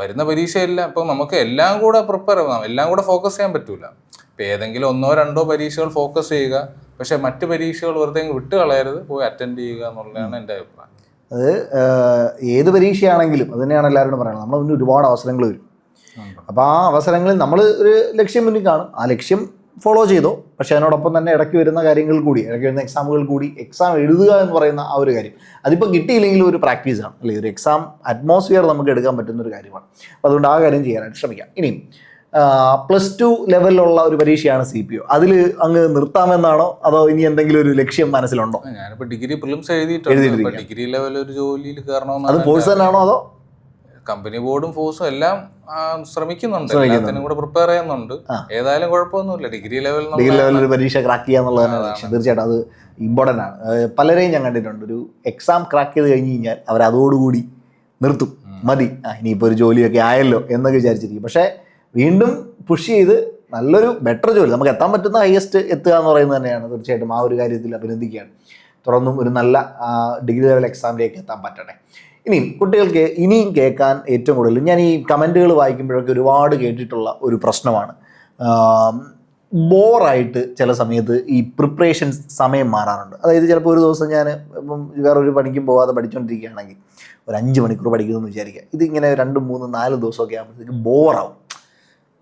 വരുന്ന പരീക്ഷയില്ല, ഇപ്പം നമുക്ക് എല്ലാം കൂടെ പ്രിപ്പയർ ചെയ്യാം, എല്ലാം കൂടെ ഫോക്കസ് ചെയ്യാൻ പറ്റൂല. ഇപ്പം ഏതെങ്കിലും 1-2 പരീക്ഷകൾ ഫോക്കസ് ചെയ്യുക, പക്ഷെ മറ്റ് പരീക്ഷകൾ വെറുതെ വിട്ട് കളയരുത്, പോയി അറ്റൻഡ് ചെയ്യുക എന്നുള്ളതാണ് എൻ്റെ അഭിപ്രായം. അത് ഏത് പരീക്ഷയാണെങ്കിലും അത് തന്നെയാണ് എല്ലാവരോടും പറയുന്നത്, നമ്മളെ മുന്നിൽ ഒരുപാട് അവസരങ്ങൾ വരും. അപ്പോൾ ആ അവസരങ്ങളിൽ നമ്മൾ ഒരു ലക്ഷ്യം മുന്നിൽ കാണും, ആ ലക്ഷ്യം ഫോളോ ചെയ്തോ. പക്ഷെ അതിനോടൊപ്പം തന്നെ ഇടയ്ക്ക് വരുന്ന കാര്യങ്ങൾ കൂടി, ഇടയ്ക്ക് വരുന്ന എക്സാമുകൾ കൂടി, എക്സാം എഴുതുക എന്ന് പറയുന്ന ആ ഒരു കാര്യം അതിപ്പോൾ കിട്ടിയില്ലെങ്കിലും ഒരു പ്രാക്ടീസാണ്, അല്ലേ? ഒരു എക്സാം അറ്റ്മോസ്ഫിയർ നമുക്ക് എടുക്കാൻ പറ്റുന്ന ഒരു കാര്യമാണ്. അപ്പോൾ അതുകൊണ്ട് ആ കാര്യം ചെയ്യാനായിട്ട് ശ്രമിക്കാം. ഇനിയും +2 ലെവലിലുള്ള ഒരു പരീക്ഷയാണ് CPO. അതിൽ അങ്ങ് നിർത്താമെന്നാണോ അതോ ഇനി എന്തെങ്കിലും ഒരു ലക്ഷ്യം മനസ്സിലുണ്ടോ? ഞാനിപ്പോൾ ഡിഗ്രി പ്രിലിംസ് എഴുതിയിട്ടുണ്ട്. ഡിഗ്രി ലെവൽ ഒരു ജോലിയിൽ കയറണമെന്ന്. അത് കോഴ്സ് തന്നെയാണോ അതോ കമ്പനി ബോർഡും ഫോഴ്സും എല്ലാം ശ്രമിക്കുന്നുണ്ട്, എല്ലാത്തിനും കൂടെ പ്രിപ്പയർ ചെയ്യുന്നുണ്ട്. ഏതായാലും കുഴപ്പമൊന്നുമില്ല. ഡിഗ്രി ലെവലിൽ ഒരു പരീക്ഷ ക്രാക്ക് ചെയ്യാന്നുള്ളതാണ് ലക്ഷ്യം. തീർച്ചയായിട്ടും അത് ഇമ്പോർട്ടൻ്റ് ആണ്. പലരെയും ഞാൻ കണ്ടിട്ടുണ്ട്, ഒരു എക്സാം ക്രാക്ക് ചെയ്ത് കഴിഞ്ഞ് കഴിഞ്ഞാൽ അവർ അതോടുകൂടി നിർത്തും, മതി ഇനിയിപ്പോൾ ഒരു ജോലിയൊക്കെ ആയല്ലോ എന്നൊക്കെ വിചാരിച്ചിരിക്കും. പക്ഷേ വീണ്ടും പുഷ് ചെയ്ത് നല്ലൊരു ബെറ്റർ ജോലി നമുക്ക് എത്താൻ പറ്റുന്ന ഹയസ്റ്റ് എത്തുക എന്ന് പറയുന്നത് തന്നെയാണ്. തീർച്ചയായിട്ടും ആ ഒരു കാര്യത്തിൽ അഭിനന്ദിക്കുകയാണ്. തുറന്നും ഒരു നല്ല ഡിഗ്രി ലെവൽ എക്സാമിലേക്ക് എത്താൻ പറ്റട്ടെ. ഇനിയും കുട്ടികൾക്ക് ഇനിയും കേൾക്കാൻ ഏറ്റവും കൂടുതൽ ഞാൻ ഈ കമൻറ്റുകൾ വായിക്കുമ്പോഴൊക്കെ ഒരുപാട് കേട്ടിട്ടുള്ള ഒരു പ്രശ്നമാണ്, ബോറായിട്ട് ചില സമയത്ത് ഈ പ്രിപ്പറേഷൻ സമയം മാറാറുണ്ട്. അതായത് ചിലപ്പോൾ ഒരു ദിവസം ഞാൻ ഇപ്പം വേറൊരു പണിക്കും പോകാതെ പഠിച്ചുകൊണ്ടിരിക്കുകയാണെങ്കിൽ ഒരു 5 മണിക്കൂർ പഠിക്കുമെന്ന് വിചാരിക്കുക. ഇതിങ്ങനെ 2, 3, 4 ദിവസമൊക്കെ ആകുമ്പോഴത്തേക്ക് ബോറാവും.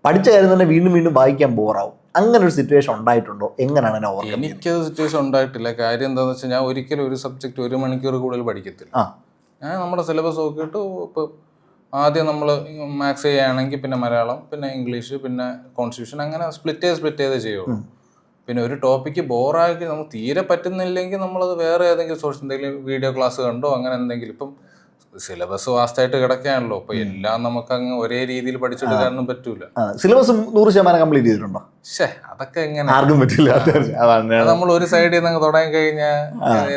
പഠിച്ച കാര്യം തന്നെ വീണ്ടും വീണ്ടും വായിക്കാൻ ബോറാവും. അങ്ങനെ ഒരു സിറ്റുവേഷൻ ഉണ്ടായിട്ടുണ്ടോ? എങ്ങനെയാണ് എന്നെ ഓർക്കുന്നത്? എനിക്കത് സിറ്റുവേഷൻ ഉണ്ടായിട്ടില്ല. കാര്യം എന്താണെന്ന് വെച്ചാൽ ഞാൻ ഒരിക്കലും ഒരു സബ്ജക്റ്റ് 1 മണിക്കൂർ കൂടുതൽ പഠിക്കത്തില്ല. ഞാൻ നമ്മുടെ സിലബസ് നോക്കിയിട്ട് ഇപ്പോൾ ആദ്യം നമ്മൾ മാത്സ് ചെയ്യുകയാണെങ്കിൽ പിന്നെ മലയാളം, പിന്നെ ഇംഗ്ലീഷ്, പിന്നെ കോൺസ്റ്റിറ്റ്യൂഷൻ, അങ്ങനെ സ്പ്ലിറ്റ് ചെയ്ത് ചെയ്യുള്ളൂ. പിന്നെ ഒരു ടോപ്പിക്ക് ബോറാക്കി നമുക്ക് തീരെ പറ്റുന്നില്ലെങ്കിൽ നമ്മളത് വേറെ ഏതെങ്കിലും സോഴ്സ്, എന്തെങ്കിലും വീഡിയോ ക്ലാസ് കണ്ടോ അങ്ങനെ എന്തെങ്കിലും. ഇപ്പം സിലബസ് വാസ്റ്റായിട്ട് കിടക്കുകയാണല്ലോ, അപ്പൊ എല്ലാം നമുക്ക് അങ്ങ് ഒരേ രീതിയിൽ പഠിച്ചെടുക്കാനൊന്നും പറ്റൂല. സിലബസ് 100% കംപ്ലീറ്റ് ചെയ്തിട്ടുണ്ടോ? അതൊക്കെ എങ്ങനെ ആർക്കും പറ്റില്ല. നമ്മൾ ഒരു സൈഡിൽ നിന്ന് തുടങ്ങി കഴിഞ്ഞാൽ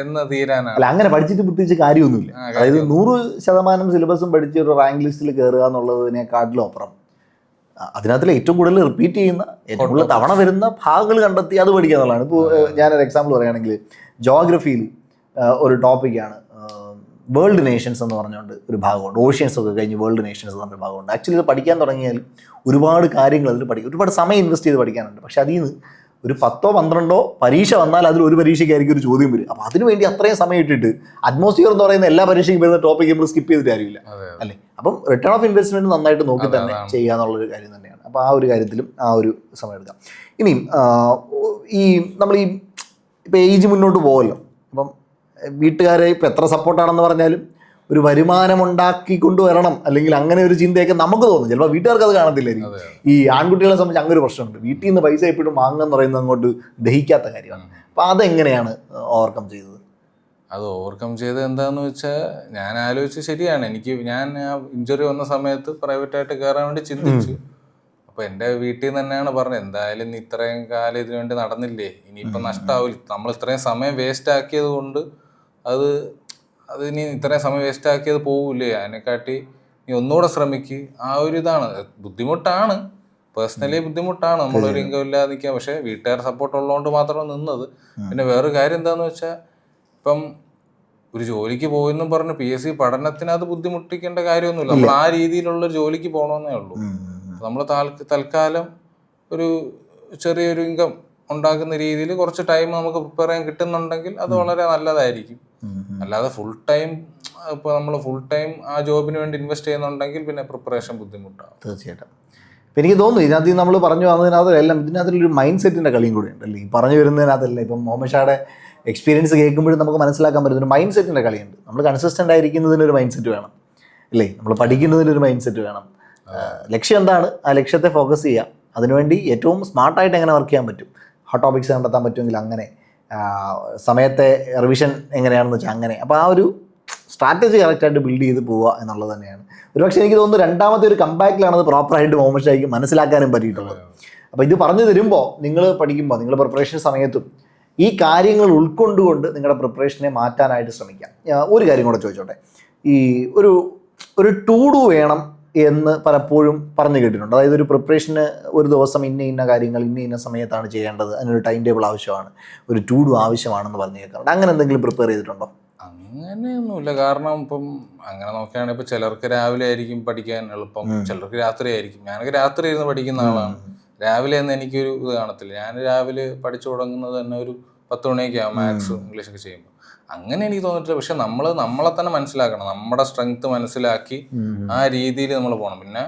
എന്ന് തീരാനാണ്. അല്ല, അങ്ങനെ പഠിച്ചിട്ട് പ്രത്യേകിച്ച് കാര്യമൊന്നുമില്ല. അതായത് 100% സിലബസും പഠിച്ച് ഒരു റാങ്ക് ലിസ്റ്റിൽ കയറുക എന്നുള്ളതിനെക്കാട്ടിലും അപ്പുറം അതിനകത്തിൽ ഏറ്റവും കൂടുതൽ റിപ്പീറ്റ് ചെയ്യുന്ന, ഏറ്റവും കൂടുതൽ തവണ വരുന്ന ഭാഗങ്ങൾ കണ്ടെത്തി അത് പഠിക്കുക എന്നുള്ളതാണ്. ഇപ്പോൾ ഞാനൊരു എക്സാമ്പിൾ പറയുകയാണെങ്കിൽ ജോഗ്രഫിയിൽ ഒരു ടോപ്പിക്കാണ് വേൾഡ് നേഷൻസ് എന്ന് പറഞ്ഞുകൊണ്ട് ഒരു ഭാഗമുണ്ട്. ഓഷ്യൻസ് ഒക്കെ കഴിഞ്ഞ് വേൾഡ് നേഷൻസ് എന്ന് പറഞ്ഞൊരു ഭാഗമുണ്ട്. ആക്ച്വലി ഇത് പഠിക്കാൻ തുടങ്ങിയാൽ ഒരുപാട് കാര്യങ്ങൾ അതിൽ പഠിക്കും, ഒരുപാട് സമയം ഇൻവെസ്റ്റ് ചെയ്ത് പഠിക്കാനുണ്ട്. പക്ഷെ അതിൽ നിന്ന് ഒരു 10-12 പരീക്ഷ വന്നാൽ അതിൽ ഒരു പരീക്ഷയ്ക്കായിരിക്കും ഒരു ചോദ്യം വരും. അപ്പോൾ അതിനുവേണ്ടി അത്രയും സമയം ഇട്ടിട്ട് അറ്റ്മോസ്ഫിയർ എന്ന് പറയുന്ന എല്ലാ പരീക്ഷയ്ക്കും വരുന്ന ടോപ്പിക്ക് നമ്മൾ സ്കിപ്പ് ചെയ്തിട്ട് കാര്യമില്ല, അല്ലേ? അപ്പം റിട്ടേൺ ഓഫ് ഇൻവെസ്റ്റ്മെന്റ് നന്നായിട്ട് നോക്കി തന്നെ ചെയ്യുക എന്നുള്ളൊരു കാര്യം തന്നെയാണ്. അപ്പോൾ ആ ഒരു കാര്യത്തിലും ആ ഒരു സമയം എടുക്കാം. ഇനിയും ഈ നമ്മൾ ഈ ഇപ്പോൾ ഏജ് മുന്നോട്ട് പോകുമല്ലോ, അപ്പം വീട്ടുകാരെ ഇപ്പം എത്ര സപ്പോർട്ടാണെന്ന് പറഞ്ഞാലും ഒരു വരുമാനം ഉണ്ടാക്കിക്കൊണ്ട് വരണം, അല്ലെങ്കിൽ അങ്ങനെ ഒരു ചിന്തയൊക്കെ നമുക്ക് തോന്നും. ചിലപ്പോൾ വീട്ടുകാർക്ക് അത് കാണത്തില്ലായിരിക്കും. ഈ ആൺകുട്ടികളെ സംബന്ധിച്ച് അങ്ങനെ ഒരു പ്രശ്നമുണ്ട്, വീട്ടിൽ നിന്ന് പൈസ എപ്പോഴും വാങ്ങുക എന്ന് പറയുന്നത് അങ്ങോട്ട് ദഹിക്കാത്ത കാര്യമാണ്. അപ്പോൾ അതെങ്ങനെയാണ് ഓവർകം ചെയ്തത്? അത് ഓവർകം ചെയ്തത് എന്താണെന്ന് വെച്ചാൽ ഞാൻ ആലോചിച്ച് ശരിയാണ്. ഞാൻ ആ ഇഞ്ചുറി വന്ന സമയത്ത് പ്രൈവറ്റായിട്ട് കയറാൻ വേണ്ടി ചിന്തിച്ചു. അപ്പോൾ എൻ്റെ വീട്ടിൽ നിന്ന് തന്നെയാണ് പറഞ്ഞത്, എന്തായാലും നീ ഇത്രയും കാലം ഇതിനു വേണ്ടി നടന്നില്ലേ, ഇനിയിപ്പം നഷ്ടമാവില്ല. നമ്മൾ ഇത്രയും സമയം വേസ്റ്റ് ആക്കിയത് കൊണ്ട് അത് ഇനി ഇത്രയും സമയം വേസ്റ്റ് ആക്കിയത് പോകില്ലേ, അതിനെക്കാട്ടി നീ ഒന്നുകൂടെ ശ്രമിക്ക്. ആ ഒരു ഇതാണ്. ബുദ്ധിമുട്ടാണ്, പേഴ്സണലി ബുദ്ധിമുട്ടാണ് നമ്മളൊരു ഇൻകം ഇല്ലാതെ നിൽക്കുക. പക്ഷേ വീട്ടുകാർ സപ്പോർട്ട് ഉള്ളതുകൊണ്ട് മാത്രമാണ് നിന്നത്. പിന്നെ വേറൊരു കാര്യം എന്താണെന്ന് വെച്ചാൽ, ഇപ്പം ഒരു ജോലിക്ക് പോയെന്നും പറഞ്ഞ് PSC പഠനത്തിന് അത് ബുദ്ധിമുട്ടിക്കേണ്ട കാര്യമൊന്നുമില്ല. നമ്മൾ ആ രീതിയിലുള്ള ജോലിക്ക് പോകണമെന്നേ ഉള്ളൂ. നമ്മൾ തൽക്കാലം ഒരു ചെറിയൊരു ഇൻകം ഉണ്ടാക്കുന്ന രീതിയിൽ കുറച്ച് ടൈം നമുക്ക് പ്രിപ്പയർ ചെയ്യാൻ കിട്ടുന്നുണ്ടെങ്കിൽ അത് വളരെ നല്ലതായിരിക്കും. അല്ലാതെ ഫുൾ ടൈം ആ ജോബിന് വേണ്ടി ഇൻവെസ്റ്റ് ചെയ്യുന്നുണ്ടെങ്കിൽ പിന്നെ പ്രിപ്പറേഷൻ ബുദ്ധിമുട്ടാണ്. തീർച്ചയായിട്ടും. ഇപ്പം എനിക്ക് തോന്നുന്നു ഇതിനകത്ത് നമ്മൾ പറഞ്ഞു വന്നതിനകത്തെല്ലാം ഇതിനകത്തൊരു മൈൻഡ് സെറ്റിൻ്റെ കളിയും കൂടി ഉണ്ടല്ലേ. ഈ പറഞ്ഞു വരുന്നതിനകത്തല്ല, ഇപ്പം മുഹമ്മദ് ഷായുടെ എക്സ്പീരിയൻസ് കേൾക്കുമ്പോഴും നമുക്ക് മനസ്സിലാക്കാൻ പറ്റുന്ന ഒരു മൈൻഡ് സെറ്റിൻ്റെ കളിയുണ്ട്. നമ്മൾ കൺസിസ്റ്റൻ്റ് ആയിരിക്കുന്നതിനൊരു മൈൻഡ് സെറ്റ് വേണം അല്ലേ, നമ്മൾ പഠിക്കുന്നതിനൊരു മൈൻഡ് സെറ്റ് വേണം. ലക്ഷ്യം എന്താണ്, ആ ലക്ഷ്യത്തെ ഫോക്കസ് ചെയ്യുക. അതിനുവേണ്ടി ഏറ്റവും സ്മാർട്ടായിട്ട് എങ്ങനെ വർക്ക് ചെയ്യാൻ പറ്റും, ഹോട്ട് ടോപ്പിക്സ് കണ്ടെത്താൻ പറ്റുമെങ്കിൽ അങ്ങനെ, സമയത്തെ റിവിഷൻ എങ്ങനെയാണെന്ന് വെച്ചാൽ അങ്ങനെ. അപ്പോൾ ആ ഒരു സ്ട്രാറ്റജി കറക്റ്റായിട്ട് ബിൽഡ് ചെയ്ത് പോവുക എന്നുള്ളത് തന്നെയാണ്. ഒരുപക്ഷെ എനിക്ക് തോന്നുന്നു രണ്ടാമത്തെ ഒരു കമ്പാക്റ്റിലാണ് അത് പ്രോപ്പറായിട്ട് മുഹമ്മദ് ഷായ്ക്ക് മനസ്സിലാക്കാനും പറ്റിയിട്ടുള്ളത്. അപ്പോൾ ഇത് പറഞ്ഞു തരുമ്പോൾ നിങ്ങൾ പഠിക്കുമ്പോൾ, നിങ്ങൾ പ്രിപ്പറേഷൻ സമയത്തും ഈ കാര്യങ്ങൾ ഉൾക്കൊണ്ടുകൊണ്ട് നിങ്ങളുടെ പ്രിപ്പറേഷനെ മാറ്റാനായിട്ട് ശ്രമിക്കാം. ഒരു കാര്യം കൂടെ ചോദിച്ചോട്ടെ, ഈ ഒരു ടു ഡു വേണം എന്ന് പലപ്പോഴും പറഞ്ഞു കേട്ടിട്ടുണ്ട്. അതായത് ഒരു പ്രിപ്പറേഷന് ഒരു ദിവസം ഇന്ന കാര്യങ്ങൾ ഇന്ന സമയത്താണ് ചെയ്യേണ്ടത്, അതിനൊരു ടൈം ടേബിൾ ആവശ്യമാണ്, ഒരു ടു ഡു ആവശ്യമാണെന്ന് പറഞ്ഞു കേൾക്കാറുണ്ട്. അങ്ങനെ എന്തെങ്കിലും പ്രിപ്പയർ ചെയ്തിട്ടുണ്ടോ? അങ്ങനെയൊന്നുമില്ല. കാരണം ഇപ്പം അങ്ങനെ നോക്കുകയാണെങ്കിൽ ഇപ്പം ചിലർക്ക് രാവിലെ ആയിരിക്കും പഠിക്കാൻ എളുപ്പം, ചിലർക്ക് രാത്രി ആയിരിക്കും. ഞാനൊക്കെ രാത്രി ഇരുന്ന് പഠിക്കുന്ന ആളാണ്. രാവിലെ ഒന്നും എനിക്കൊരു ഇത് കാണത്തില്ല. ഞാൻ രാവിലെ പഠിച്ചു തുടങ്ങുന്നത് തന്നെ ഒരു 10 മണിയൊക്കെ ആവും മാത്സും ഇംഗ്ലീഷൊക്കെ ചെയ്യുമ്പോൾ. അങ്ങനെ എനിക്ക് തോന്നിയിട്ടില്ല. പക്ഷെ നമ്മളെ തന്നെ മനസ്സിലാക്കണം, നമ്മുടെ സ്ട്രെങ്ത് മനസ്സിലാക്കി ആ രീതിയിൽ നമ്മൾ പോകണം. പിന്നെ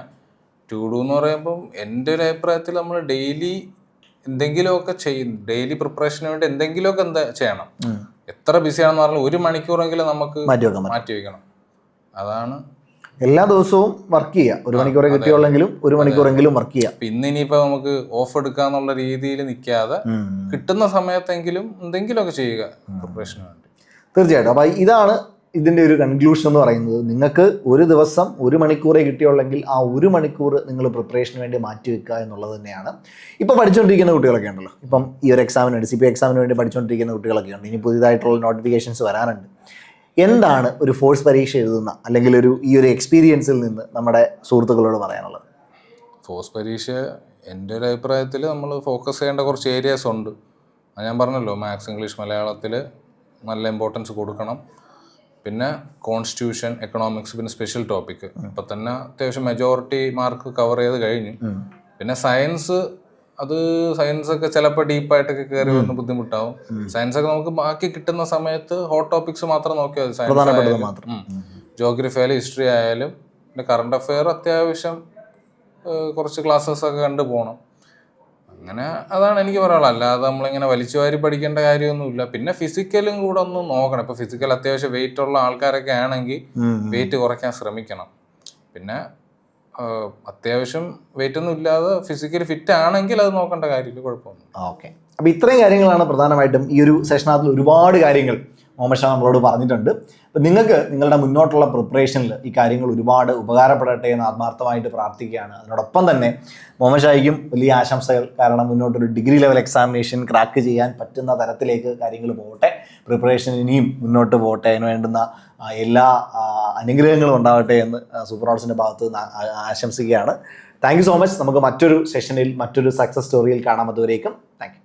ടു ഡു എന്ന് പറയുമ്പം എൻ്റെ ഒരു അഭിപ്രായത്തിൽ നമ്മൾ ഡെയിലി എന്തെങ്കിലുമൊക്കെ ഡെയിലി പ്രിപ്പറേഷന് വേണ്ടി എന്തെങ്കിലുമൊക്കെ ചെയ്യണം. എത്ര ബിസിയാണെന്ന് പറഞ്ഞാൽ 1 മണിക്കൂറെങ്കിലും നമുക്ക് മാറ്റി വെക്കണം. അതാണ് എല്ലാ ദിവസവും വർക്ക് ചെയ്യുക. 1 മണിക്കൂറെ കിട്ടിയുള്ളെങ്കിലും 1 മണിക്കൂറെങ്കിലും വർക്ക് ചെയ്യുക. ഇന്ന് ഇനിയിപ്പോൾ നമുക്ക് ഓഫ് എടുക്കാന്നുള്ള രീതിയിൽ നിൽക്കാതെ കിട്ടുന്ന സമയത്തെങ്കിലും എന്തെങ്കിലുമൊക്കെ ചെയ്യുക പ്രിപ്പറേഷന് വേണ്ടി. തീർച്ചയായിട്ടും. അപ്പോൾ ഇതാണ് ഇതിൻ്റെ ഒരു കൺക്ലൂഷൻ എന്ന് പറയുന്നത്. നിങ്ങൾക്ക് ഒരു ദിവസം 1 മണിക്കൂറേ കിട്ടിയുള്ളെങ്കിൽ ആ 1 മണിക്കൂർ നിങ്ങൾ പ്രിപ്പറേഷന് വേണ്ടി മാറ്റിവെക്കുക എന്നുള്ളത് തന്നെയാണ്. ഇപ്പോൾ പഠിച്ചുകൊണ്ടിരിക്കുന്ന കുട്ടികളൊക്കെ ഉണ്ടല്ലോ, ഇപ്പം ഈ ഒരു എക്സാമിന് വേണ്ടി CPO എക്സാമിന് വേണ്ടി പഠിച്ചുകൊണ്ടിരിക്കുന്ന കുട്ടികളൊക്കെ ഉണ്ട്. ഇനി പുതിയതായിട്ടുള്ള നോട്ടിഫിക്കേഷൻസ് വരാനുണ്ട്. എന്താണ് ഒരു ഫോഴ്സ് പരീക്ഷ എഴുതുന്ന അല്ലെങ്കിൽ ഈ ഒരു എക്സ്പീരിയൻസിൽ നിന്ന് നമ്മുടെ സുഹൃത്തുക്കളോട് പറയാനുള്ളത്? ഫോഴ്സ് പരീക്ഷ എൻ്റെ ഒരു അഭിപ്രായത്തിൽ നമ്മൾ ഫോക്കസ് ചെയ്യേണ്ട കുറച്ച് ഏരിയാസ് ഉണ്ട്. അത് ഞാൻ പറഞ്ഞല്ലോ, മാത്സ്, ഇംഗ്ലീഷ്, മലയാളത്തിൽ നല്ല ഇമ്പോർട്ടൻസ് കൊടുക്കണം. പിന്നെ കോൺസ്റ്റിറ്റ്യൂഷൻ, എക്കണോമിക്സ്, പിന്നെ സ്പെഷ്യൽ ടോപ്പിക് ഇപ്പം തന്നെ അത്യാവശ്യം മെജോറിറ്റി മാർക്ക് കവർ ചെയ്ത് കഴിഞ്ഞു. പിന്നെ സയൻസൊക്കെ ചിലപ്പോൾ ഡീപ്പായിട്ടൊക്കെ കയറി വന്ന് ബുദ്ധിമുട്ടാവും. സയൻസൊക്കെ നമുക്ക് ബാക്കി കിട്ടുന്ന സമയത്ത് ഹോട്ട് ടോപ്പിക്സ് മാത്രം നോക്കിയാൽ മതി. സയൻസ്, ജോഗ്രഫി ആയാലും ഹിസ്റ്ററി ആയാലും പിന്നെ കറണ്ട് അഫെയർ അത്യാവശ്യം കുറച്ച് ക്ലാസ്സസ് ഒക്കെ കണ്ടു പോകണം. അങ്ങനെ അതാണ് എനിക്ക് പറയാനുള്ളത്. അല്ലാതെ നമ്മളിങ്ങനെ വലിച്ചു വാരി പഠിക്കേണ്ട കാര്യമൊന്നുമില്ല. പിന്നെ ഫിസിക്കലും കൂടെ ഒന്ന് നോക്കണം. ഇപ്പൊ ഫിസിക്കൽ അത്യാവശ്യം വെയിറ്റ് ഉള്ള ആൾക്കാരൊക്കെ ആണെങ്കിൽ വെയിറ്റ് കുറയ്ക്കാൻ ശ്രമിക്കണം. പിന്നെ അത്യാവശ്യം വെയിറ്റ് ഒന്നും ഇല്ലാതെ ഫിസിക്കലി ഫിറ്റ് ആണെങ്കിൽ അത് നോക്കേണ്ട കാര്യമില്ല, കുഴപ്പമൊന്നും. ഓക്കെ. അപ്പോൾ ഇത്രയും കാര്യങ്ങളാണ് പ്രധാനമായിട്ടും ഈ ഒരു സെഷനകത്തിൽ ഒരുപാട് കാര്യങ്ങൾ മുഹമ്മദ് ഷാ നമ്മളോട് പറഞ്ഞിട്ടുണ്ട്. അപ്പം നിങ്ങൾക്ക് നിങ്ങളുടെ മുന്നോട്ടുള്ള പ്രിപ്പറേഷനിൽ ഈ കാര്യങ്ങൾ ഒരുപാട് ഉപകാരപ്പെടട്ടെ എന്ന് ആത്മാർത്ഥമായിട്ട് പ്രാർത്ഥിക്കുകയാണ്. അതിനോടൊപ്പം തന്നെ മുഹമ്മദ് ഷായ്ക്കും വലിയ ആശംസകൾ. കാരണം മുന്നോട്ടൊരു ഡിഗ്രി ലെവൽ എക്സാമിനേഷൻ ക്രാക്ക് ചെയ്യാൻ പറ്റുന്ന തരത്തിലേക്ക് കാര്യങ്ങൾ പോകട്ടെ, പ്രിപ്പറേഷൻ ഇനിയും മുന്നോട്ട് പോകട്ടെ, അതിന് വേണ്ടുന്ന എല്ലാ അനുഗ്രഹങ്ങളും ഉണ്ടാവട്ടെ എന്ന് സൂപ്പർ നോട്ട്സിൻ്റെ ഭാഗത്ത് നിന്ന് ആശംസിക്കുകയാണ്. Thank you so much. നമുക്ക് മറ്റൊരു സെഷനിൽ മറ്റൊരു സക്സസ് സ്റ്റോറിയിൽ കാണാം. അതുവരേക്കും താങ്ക് യു.